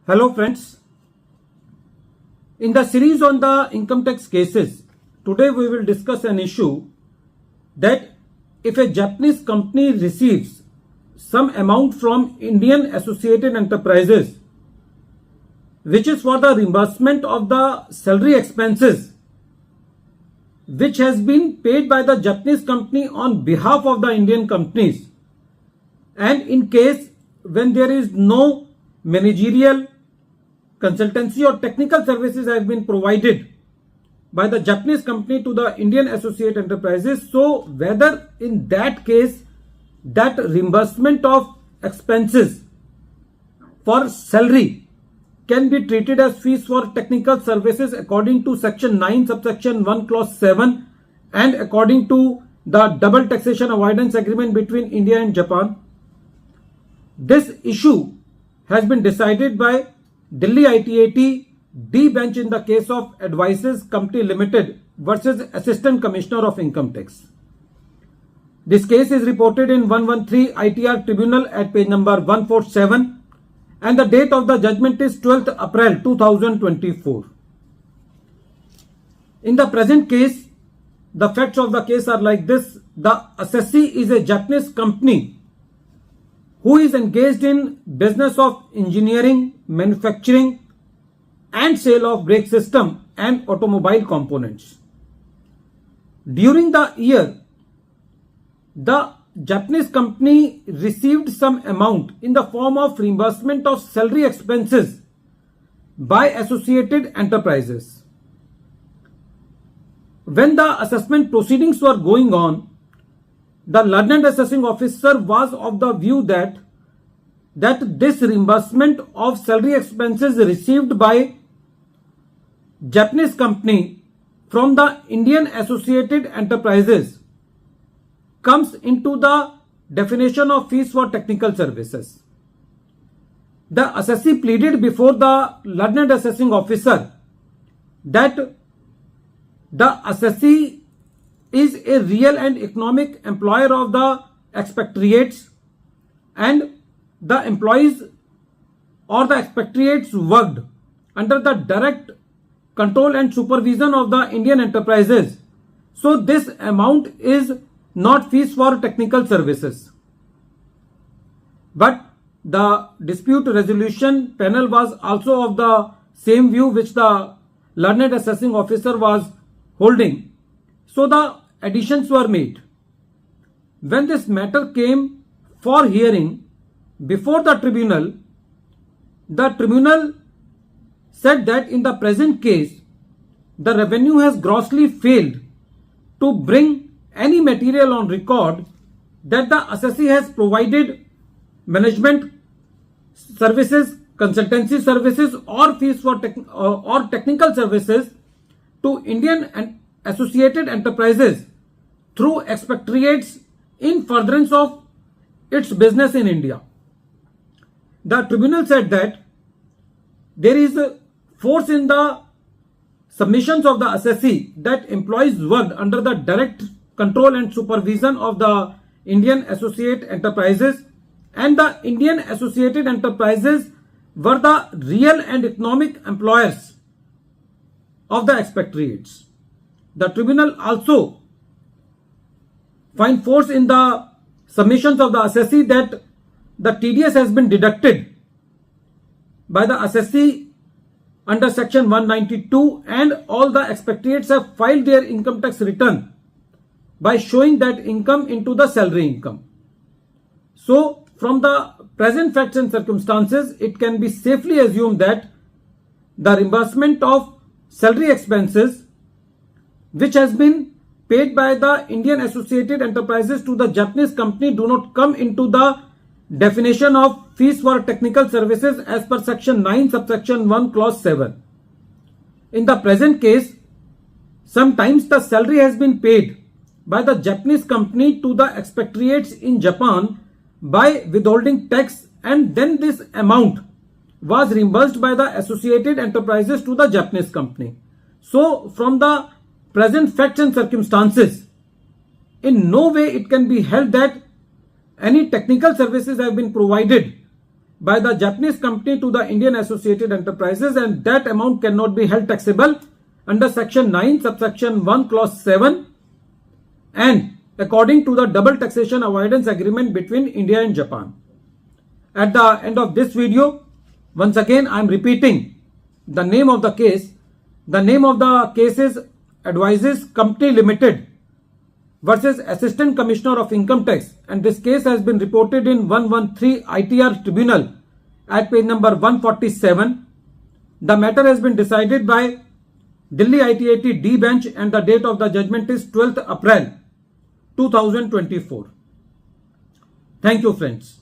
Hello friends, in the series on the income tax cases, today we will discuss an issue that if a Japanese company receives some amount from Indian associated enterprises which is for the reimbursement of the salary expenses which has been paid by the Japanese company on behalf of the Indian companies, and in case when there is no managerial, consultancy or technical services have been provided by the Japanese company to the Indian associate enterprises, so whether in that case that reimbursement of expenses for salary can be treated as fees for technical services according to section 9 subsection 1 clause 7 and according to the double taxation avoidance agreement between India and Japan. This issue has been decided by Delhi ITAT D bench in the case of Advices Company Limited versus Assistant Commissioner of Income Tax. This case is reported in 113 ITR Tribunal at page number 147 and the date of the judgment is 12th April 2024. In the present case, the facts of the case are like this. The assessee is a Japanese company who is engaged in business of engineering, manufacturing and sale of brake system and automobile components. During the year, the Japanese company received some amount in the form of reimbursement of salary expenses by associated enterprises. When the assessment proceedings were going on, the learned assessing officer was of the view that this reimbursement of salary expenses received by Japanese company from the Indian associated enterprises comes into the definition of fees for technical services. The assessee pleaded before the learned assessing officer that the assessee is a real and economic employer of the expatriates and the employees or the expatriates worked under the direct control and supervision of the Indian enterprises. So this amount is not fees for technical services. But the dispute resolution panel was also of the same view which the learned assessing officer was holding. So the additions were made. When this matter came for hearing before the tribunal said that in the present case, the revenue has grossly failed to bring any material on record that the assessee has provided management services, consultancy services or fees for technical services to Indian and associated enterprises through expatriates in furtherance of its business in India. The tribunal said that there is a force in the submissions of the assessee that employees worked under the direct control and supervision of the Indian associate enterprises and the Indian associated enterprises were the real and economic employers of the expatriates. The tribunal also find force in the submissions of the assessee that the TDS has been deducted by the assessee under section 192 and all the expatriates have filed their income tax return by showing that income into the salary income. So from the present facts and circumstances, it can be safely assumed that the reimbursement of salary expenses which has been paid by the Indian associated enterprises to the Japanese company do not come into the definition of fees for technical services as per section 9 subsection 1 clause 7. In the present case, sometimes the salary has been paid by the Japanese company to the expatriates in Japan by withholding tax and then this amount was reimbursed by the associated enterprises to the Japanese company. So from the present facts and circumstances, in no way it can be held that any technical services have been provided by the Japanese company to the Indian Associated Enterprises, and that amount cannot be held taxable under section 9 subsection 1 clause 7 and according to the double taxation avoidance agreement between India and Japan. At the end of this video, once again I am repeating the name of the case. The name of the case is Advises Company Limited versus Assistant Commissioner of Income Tax, and this case has been reported in 113 ITR Tribunal at page number 147. The matter has been decided by Delhi ITAT D bench and the date of the judgment is 12th April 2024. Thank you, friends.